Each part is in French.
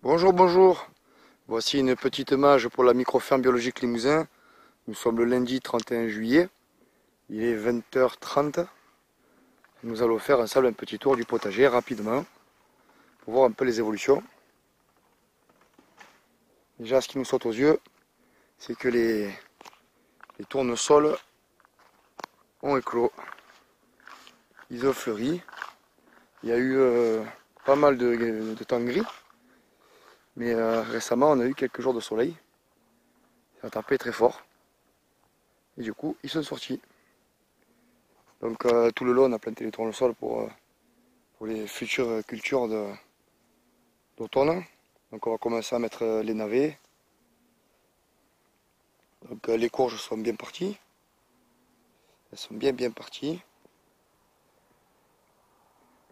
Bonjour, bonjour. Voici une petite image pour la microferme biologique Limousin. Nous sommes le lundi 31 juillet. Il est 20h30. Nous allons faire ensemble un petit tour du potager rapidement pour voir un peu les évolutions. Déjà, ce qui nous saute aux yeux, c'est que les tournesols ont éclos. Ils ont fleuri. Il y a eu pas mal de temps gris. Mais récemment, on a eu quelques jours de soleil. Ça a tapé très fort. Et du coup, ils sont sortis. Donc tout le long, on a planté les tournesols pour les futures cultures d'automne. Donc on va commencer à mettre les navets. Donc les courges sont bien parties. Elles sont bien parties.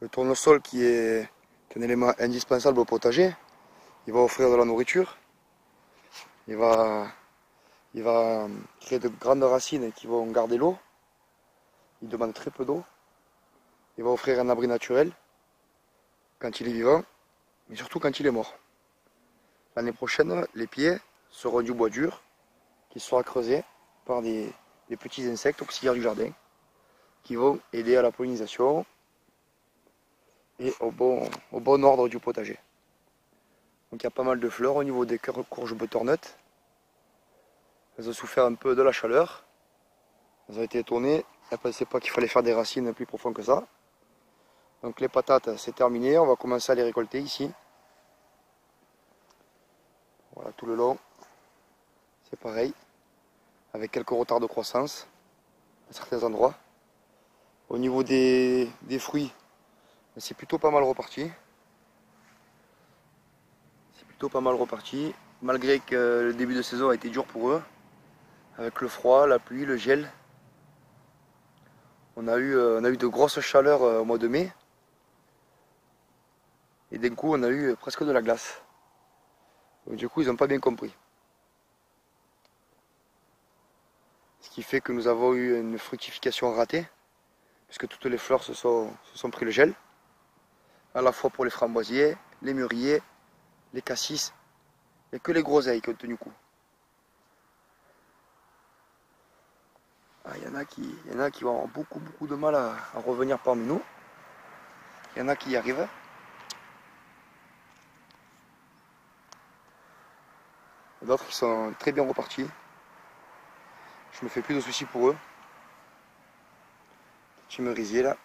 Le tournesol qui est un élément indispensable au potager, il va offrir de la nourriture. Il va créer de grandes racines qui vont garder l'eau. Il demande très peu d'eau. Il va offrir un abri naturel quand il est vivant, mais surtout quand il est mort. L'année prochaine, les pieds seront du bois dur qui sera creusé par des petits insectes auxiliaires du jardin qui vont aider à la pollinisation et au bon ordre du potager. Donc il y a pas mal de fleurs au niveau des courges butternuts. Elles ont souffert un peu de la chaleur. Elles ont été étonnées. Elles ne pensaient pas qu'il fallait faire des racines plus profondes que ça. Donc les patates, c'est terminé. On va commencer à les récolter ici. Voilà, tout le long. C'est pareil. Avec quelques retards de croissance à certains endroits. Au niveau des fruits, c'est plutôt pas mal reparti. Malgré que le début de saison a été dur pour eux. Avec le froid, la pluie, le gel. On a eu de grosses chaleurs au mois de mai. Et d'un coup, on a eu presque de la glace. Donc, du coup, ils n'ont pas bien compris. Ce qui fait que nous avons eu une fructification ratée. Puisque toutes les fleurs se sont pris le gel. À la fois pour les framboisiers, les mûriers, les cassis. Il n'y a que les groseilles qui ont tenu coup. Il y en a qui vont avoir beaucoup de mal à revenir parmi nous. Il y en a qui y arrivent. D'autres qui sont très bien repartis. Je me fais plus de soucis pour eux. Petit merisier là.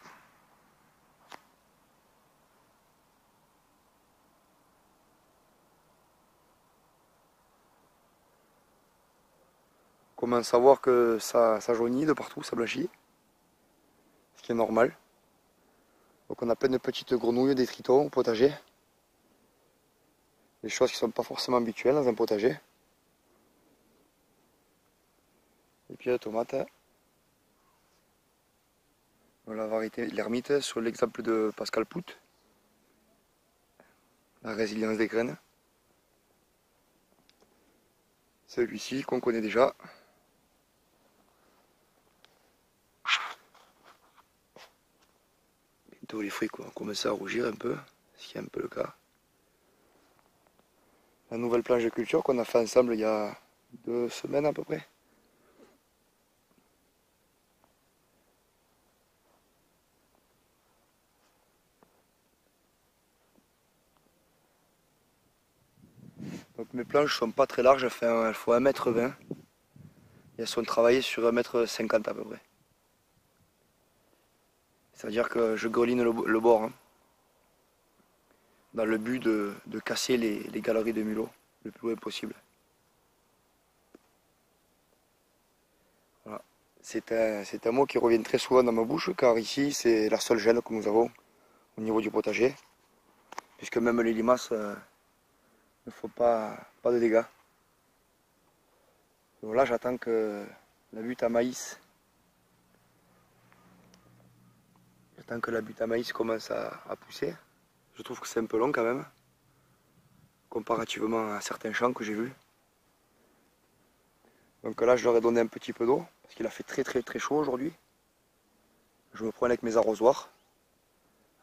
On commence à voir que ça jaunit de partout, ça blanchit. Ce qui est normal. Donc on a plein de petites grenouilles, des tritons au potager. Des choses qui ne sont pas forcément habituelles dans un potager. Et puis la tomate. La variété l'ermite sur l'exemple de Pascal Pout. La résilience des graines. Celui-ci qu'on connaît déjà. Bientôt les fruits ont commencé à rougir un peu, ce qui est un peu le cas. La nouvelle planche de culture qu'on a fait ensemble il y a 2 semaines à peu près. Donc mes planches sont pas très larges, elles font 1,20 m. Et elles sont travaillées sur 1,50 m à peu près. C'est-à-dire que je greline le bord, hein, dans le but de casser les galeries de mulot le plus loin possible. Voilà. C'est un mot qui revient très souvent dans ma bouche, car ici c'est la seule gêne que nous avons au niveau du potager, puisque même les limaces ne font pas de dégâts. Donc là j'attends que la butte à maïs commence à pousser. Je trouve que c'est un peu long quand même, comparativement à certains champs que j'ai vus. Donc là je leur ai donné un petit peu d'eau, parce qu'il a fait très chaud aujourd'hui. Je me promène avec mes arrosoirs,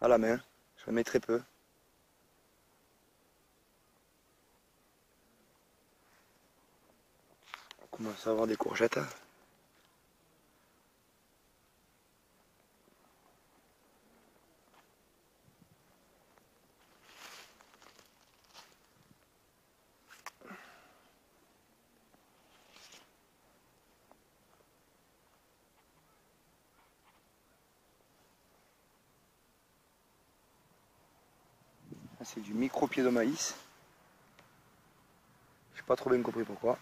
à la main, j'en mets très peu. On commence à avoir des courgettes. C'est du micro-pied de maïs. Je n'ai pas trop bien compris pourquoi.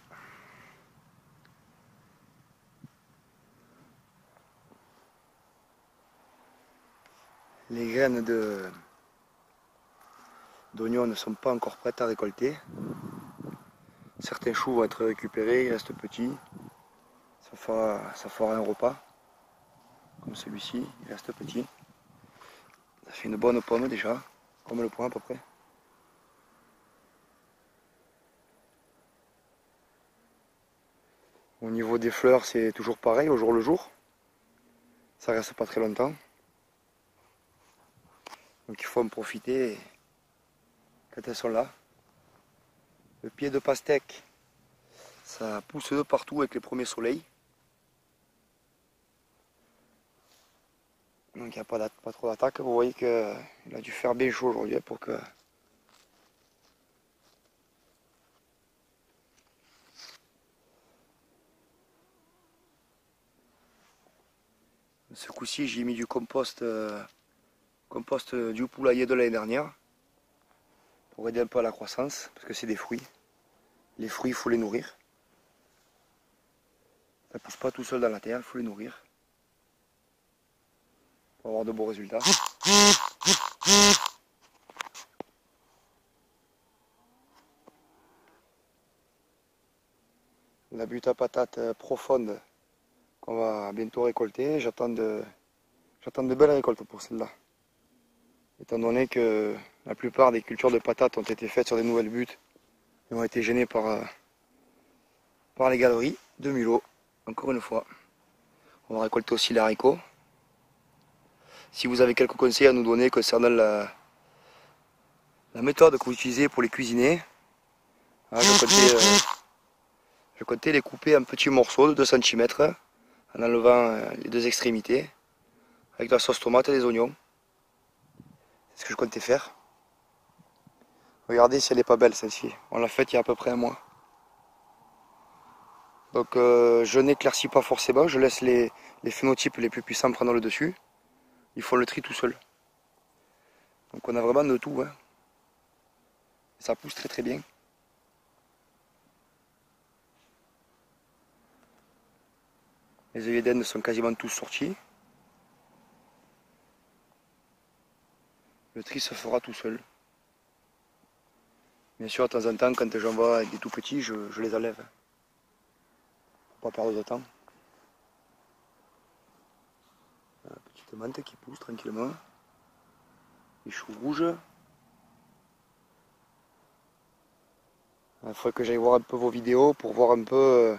Les graines d'oignons ne sont pas encore prêtes à récolter. Certains choux vont être récupérés, ils restent petits. Ça fera un repas. Comme celui-ci, il reste petit. Ça fait une bonne pomme déjà, comme le poing à peu près. Au niveau des fleurs, c'est toujours pareil, au jour le jour. Ça reste pas très longtemps. Donc il faut en profiter quand elles sont là. Le pied de pastèque, ça pousse de partout avec les premiers soleils. Donc il n'y a pas trop d'attaque. Vous voyez qu'il a dû faire bien chaud aujourd'hui pour que... Ce coup-ci, j'ai mis du compost du poulailler de l'année dernière pour aider un peu à la croissance, parce que c'est des fruits. Les fruits, il faut les nourrir. Ça ne pousse pas tout seul dans la terre, il faut les nourrir pour avoir de beaux résultats. La butte à patates profonde qu'on va bientôt récolter. J'attends de belles récoltes pour celle-là. Étant donné que la plupart des cultures de patates ont été faites sur des nouvelles buttes et ont été gênées par les galeries de mulot, encore une fois. On va récolter aussi les haricots. Si vous avez quelques conseils à nous donner concernant la méthode que vous utilisez pour les cuisiner, je comptais les couper en petits morceaux de 2 cm en enlevant les deux extrémités avec de la sauce tomate et des oignons. C'est ce que je comptais faire. Regardez si elle n'est pas belle celle-ci. On l'a faite il y a à peu près un mois. Donc je n'éclaircis pas forcément, je laisse les phénotypes les plus puissants prendre le dessus. Il faut le tri tout seul. Donc on a vraiment de tout. Hein. Ça pousse très très bien. Les œillets d'Inde sont quasiment tous sortis. Le tri se fera tout seul. Bien sûr, de temps en temps, quand j'en vois avec des tout petits, je les enlève. Pour pas perdre de temps. La petite menthe qui pousse tranquillement. Les choux rouges. Il faudrait que j'aille voir un peu vos vidéos pour voir un peu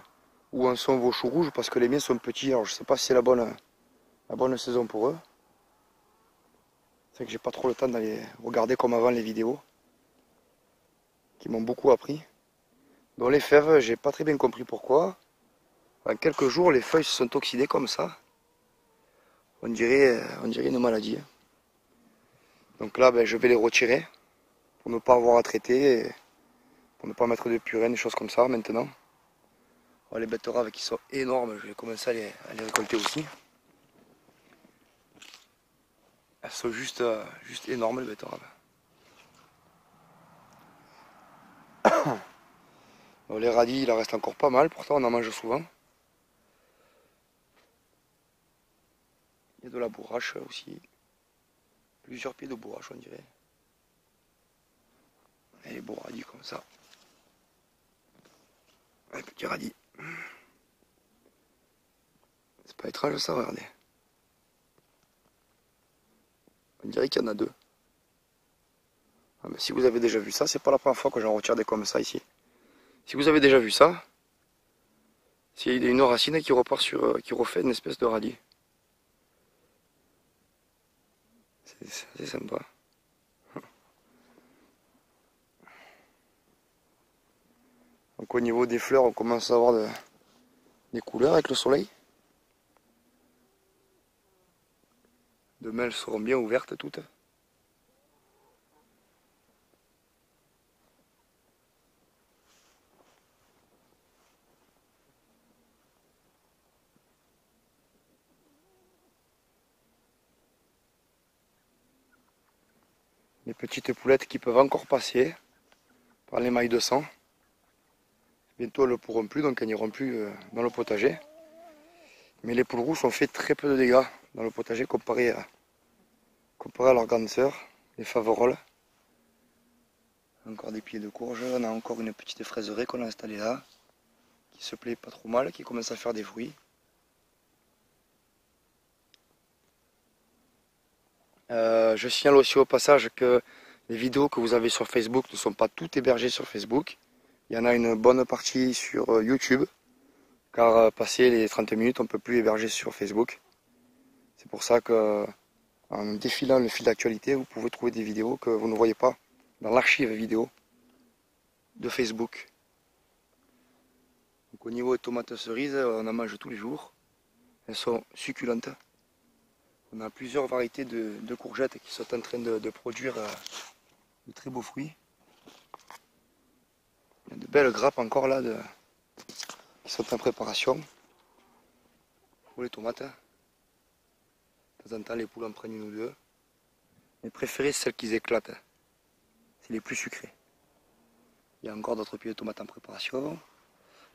où en sont vos choux rouges parce que les miens sont petits. Alors je sais pas si c'est la bonne saison pour eux. C'est vrai que j'ai pas trop le temps d'aller regarder comme avant les vidéos qui m'ont beaucoup appris. Dans les fèves, j'ai pas très bien compris pourquoi. En quelques jours, les feuilles se sont oxydées comme ça. On dirait une maladie. Donc là, je vais les retirer pour ne pas avoir à traiter, et pour ne pas mettre de purée, des choses comme ça maintenant. Oh, les betteraves qui sont énormes, je vais commencer à les récolter aussi. Elles sont juste énormes les betteraves. Bon, les radis, il en reste encore pas mal, pourtant on en mange souvent. Il y a de la bourrache aussi. Plusieurs pieds de bourrache, on dirait. Et les beaux radis comme ça. Un petit radis. C'est pas étrange ça, regardez. On dirait qu'il y en a deux. Ah, mais si vous avez déjà vu ça, c'est pas la première fois que j'en retire des comme ça ici. Si vous avez déjà vu ça, il y a une racine qui repart qui refait une espèce de radis. C'est assez sympa. Donc au niveau des fleurs, on commence à avoir des couleurs avec le soleil. Demain elles seront bien ouvertes toutes. Les petites poulettes qui peuvent encore passer par les mailles de sang. Bientôt elles ne pourront plus, donc elles n'iront plus dans le potager. Mais les poules rousses ont fait très peu de dégâts dans le potager comparé à leurs grandes sœurs, les faveroles. Encore des pieds de courge, on a encore une petite fraiserie qu'on a installée là, qui se plaît pas trop mal, qui commence à faire des fruits. Je signale aussi au passage que les vidéos que vous avez sur Facebook ne sont pas toutes hébergées sur Facebook. Il y en a une bonne partie sur YouTube, car passé les 30 minutes, on ne peut plus héberger sur Facebook. C'est pour ça que, en défilant le fil d'actualité, vous pouvez trouver des vidéos que vous ne voyez pas dans l'archive vidéo de Facebook. Donc, au niveau des tomates cerises, on en mange tous les jours. Elles sont succulentes. On a plusieurs variétés de courgettes qui sont en train de produire de très beaux fruits. Il y a de belles grappes encore là qui sont en préparation pour les tomates. De temps en temps, les poules en prennent une ou deux. Mes préférées, c'est celles qui éclatent. C'est les plus sucrées. Il y a encore d'autres pieds de tomates en préparation.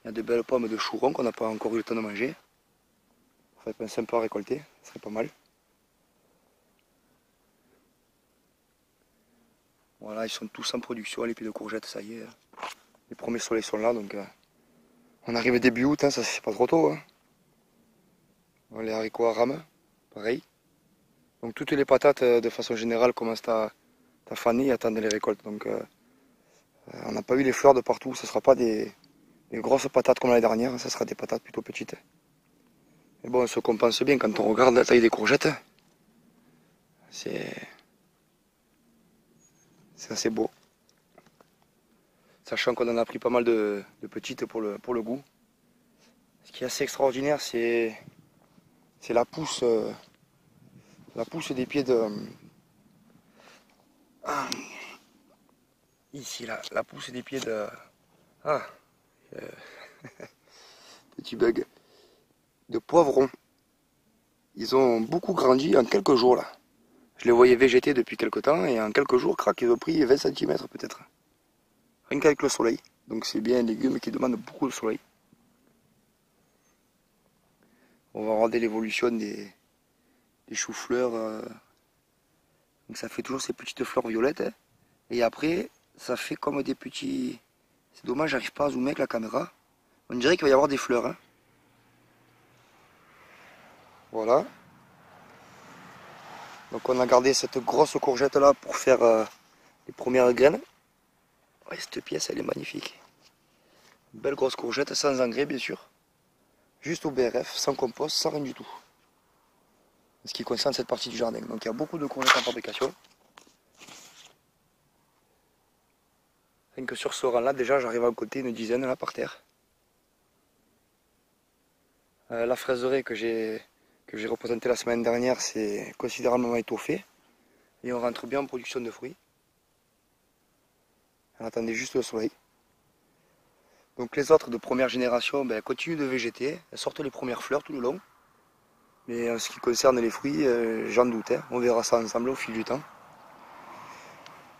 Il y a de belles pommes de chouron qu'on n'a pas encore eu le temps de manger. Il faudrait penser un peu à récolter, ce serait pas mal. Voilà, ils sont tous en production, les pieds de courgettes, ça y est. Les premiers soleils sont là, donc on arrive début août, hein, ça c'est pas trop tôt. Hein. Les haricots à rame, pareil. Donc toutes les patates, de façon générale, commencent à faner et attendent les récoltes. Donc on n'a pas eu les fleurs de partout, ce ne sera pas des grosses patates comme l'année dernière, ça sera des patates plutôt petites. Mais bon, on se compense bien quand on regarde la taille des courgettes. C'est assez beau. Sachant qu'on en a pris pas mal de petites pour le goût. Ce qui est assez extraordinaire, c'est la pousse des pieds de... ici, la pousse des pieds de... Ah petit bug. De poivrons. Ils ont beaucoup grandi en quelques jours là. Je les voyais végéter depuis quelques temps et en quelques jours, crac, ils ont pris 20 cm peut-être. Rien qu'avec le soleil. Donc c'est bien un légume qui demande beaucoup de soleil. On va regarder l'évolution des choux-fleurs. Donc ça fait toujours ces petites fleurs violettes. Hein. Et après, ça fait comme des petits... C'est dommage, j'arrive pas à zoomer avec la caméra. On dirait qu'il va y avoir des fleurs. Hein. Voilà. Donc on a gardé cette grosse courgette là pour faire les premières graines. Ouais, cette pièce elle est magnifique. Une belle grosse courgette sans engrais bien sûr. Juste au BRF, sans compost, sans rien du tout. Ce qui concerne cette partie du jardin. Donc il y a beaucoup de courgettes en fabrication. Rien que sur ce rang là déjà j'arrive à en compter une dizaine là par terre. La fraiserie que j'ai représentée la semaine dernière c'est considérablement étoffé. Et on rentre bien en production de fruits. On attendait juste le soleil. Donc les autres de première génération continuent de végéter, elles sortent les premières fleurs tout le long. Mais en ce qui concerne les fruits, j'en doute, hein. On verra ça ensemble au fil du temps.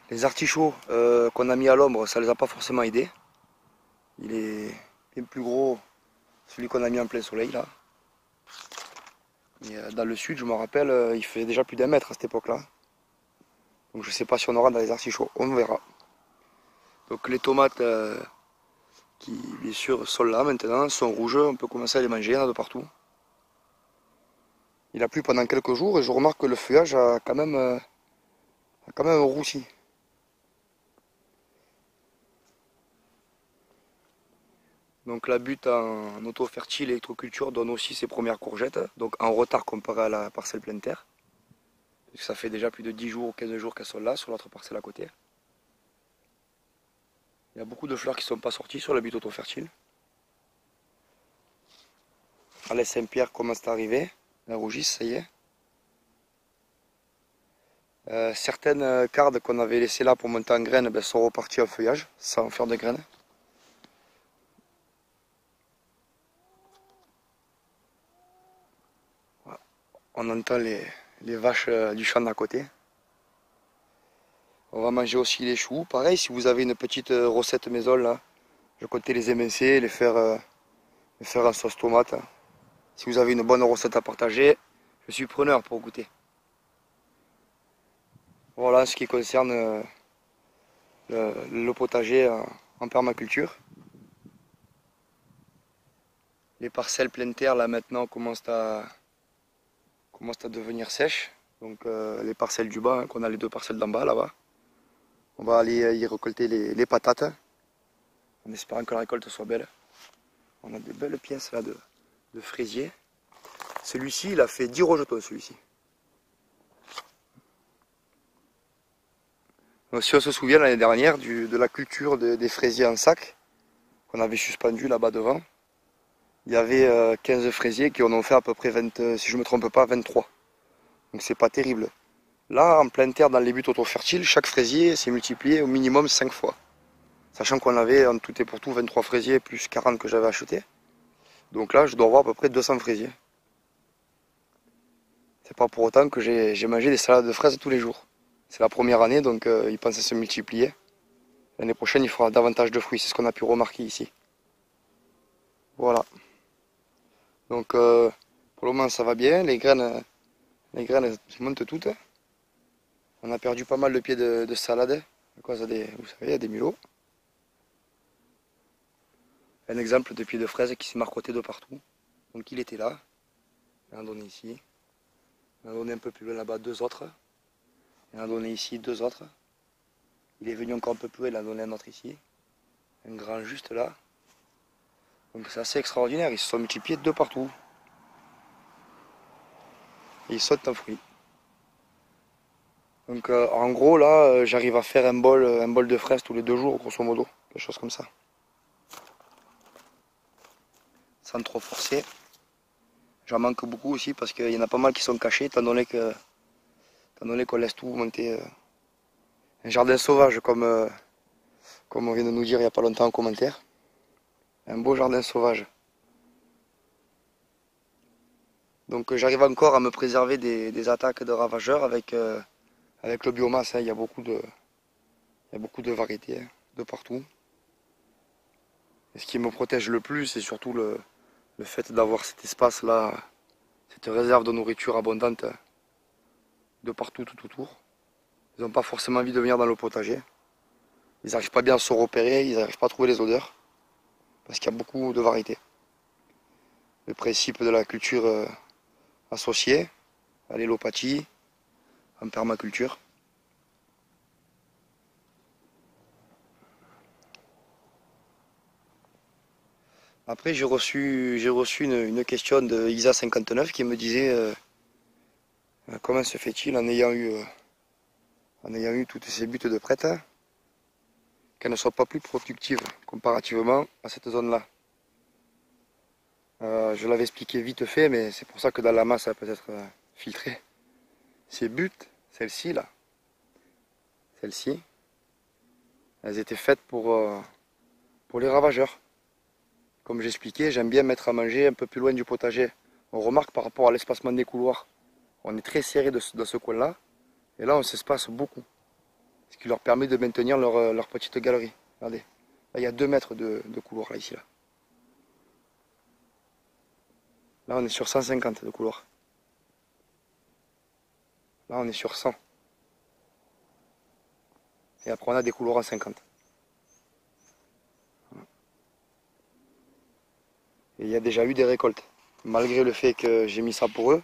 Les artichauts qu'on a mis à l'ombre, ça ne les a pas forcément aidés. Il est bien plus gros celui qu'on a mis en plein soleil là. Et dans le sud, je me rappelle, il fait déjà plus d'1 mètre à cette époque-là. Donc je ne sais pas si on aura dans les artichauts, on verra. Donc les tomates qui bien sûr sont là maintenant, sont rouges, on peut commencer à les manger, il y en a de partout. Il a plu pendant quelques jours et je remarque que le feuillage a quand même roussi. Donc la butte en auto-fertile électroculture donne aussi ses premières courgettes, donc en retard comparé à la parcelle pleine terre. Ça fait déjà plus de 10 jours ou 15 jours qu'elles sont là sur l'autre parcelle à côté. Il y a beaucoup de fleurs qui ne sont pas sorties sur la butte auto-fertile. Alès Saint-Pierre commence à arriver. La rougisse, ça y est. Certaines cardes qu'on avait laissées là pour monter en graines sont reparties en feuillage, sans faire de graines. Voilà. On entend les vaches du champ d'à côté. On va manger aussi les choux. Pareil, si vous avez une petite recette maison là, je comptais les émincer, les faire en sauce tomate. Si vous avez une bonne recette à partager, je suis preneur pour goûter. Voilà ce qui concerne le potager en permaculture. Les parcelles pleine terre là maintenant commencent à devenir sèches. Donc les parcelles du bas, hein, qu'on a les deux parcelles d'en bas là-bas. On va aller y récolter les patates, en espérant que la récolte soit belle. On a des belles pièces là de fraisier. Celui-ci, il a fait 10 rejetons, celui-ci. Si on se souvient l'année dernière de la culture des fraisiers en sac, qu'on avait suspendu là-bas devant, il y avait 15 fraisiers qui en ont fait à peu près 20, si je ne me trompe pas, 23. Donc c'est pas terrible. Là, en pleine terre, dans les buts auto-fertiles, chaque fraisier s'est multiplié au minimum 5 fois. Sachant qu'on avait en tout et pour tout 23 fraisiers plus 40 que j'avais acheté. Donc là, je dois avoir à peu près 200 fraisiers. C'est pas pour autant que j'ai mangé des salades de fraises tous les jours. C'est la première année, donc ils pensent à se multiplier. L'année prochaine, il faudra davantage de fruits, c'est ce qu'on a pu remarquer ici. Voilà. Donc pour le moment, ça va bien. Les graines montent toutes. On a perdu pas mal de pieds de salade à cause des, vous savez, il y a des mulots. Un exemple de pied de fraise qui s'est marcotté de partout. Donc il était là. Il en a donné ici. Il en a donné un peu plus loin là-bas 2 autres. Il en a donné ici 2 autres. Il est venu encore un peu plus loin, il en a donné un autre ici. Un grand juste là. Donc c'est assez extraordinaire, ils se sont multipliés de partout. Et ils sautent en fruits. Donc en gros là, j'arrive à faire un bol de fraises tous les 2 jours, grosso modo. Quelque chose comme ça. Sans trop forcer. J'en manque beaucoup aussi parce qu'il y en a pas mal qui sont cachés, étant donné qu'on laisse tout monter. Un jardin sauvage comme on vient de nous dire il n'y a pas longtemps en commentaire. Un beau jardin sauvage. Donc j'arrive encore à me préserver des attaques de ravageurs avec le biomasse. Hein. Il y a beaucoup de variétés hein, de partout. Et ce qui me protège le plus, c'est surtout le fait d'avoir cet espace-là, cette réserve de nourriture abondante de partout, tout autour. Ils n'ont pas forcément envie de venir dans le potager. Ils n'arrivent pas bien à se repérer, ils n'arrivent pas à trouver les odeurs. Parce qu'il y a beaucoup de variétés. Le principe de la culture associée à l'allopathie, en permaculture. Après j'ai reçu une question de Isa59 qui me disait comment se fait-il en ayant eu toutes ces buttes de prêtes qu'elles ne soient pas plus productives comparativement à cette zone-là. Je l'avais expliqué vite fait, mais c'est pour ça que dans la masse ça peut être filtré. Ces buttes, celles-ci là, celles-ci, elles étaient faites pour les ravageurs. Comme j'expliquais, j'aime bien mettre à manger un peu plus loin du potager. On remarque par rapport à l'espacement des couloirs, on est très serré dans ce coin-là, et là on s'espace beaucoup. Ce qui leur permet de maintenir leur petite galerie. Regardez, là il y a 2 mètres de couloir là, ici. Là on est sur 150 de couloir. Là on est sur 100. Et après on a des couloirs à 50. Et il y a déjà eu des récoltes. Malgré le fait que j'ai mis ça pour eux,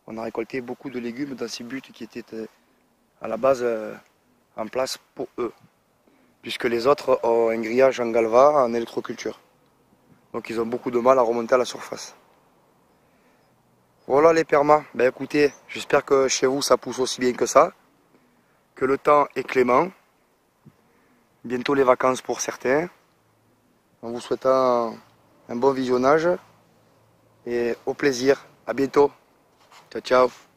on a récolté beaucoup de légumes dans ces buttes qui étaient à la base en place pour eux. Puisque les autres ont un grillage en galva en électroculture. Donc ils ont beaucoup de mal à remonter à la surface. Voilà les permas. Ben écoutez, j'espère que chez vous ça pousse aussi bien que ça. Que le temps est clément. Bientôt les vacances pour certains. En vous souhaitant un bon visionnage. Et au plaisir, à bientôt. Ciao ciao.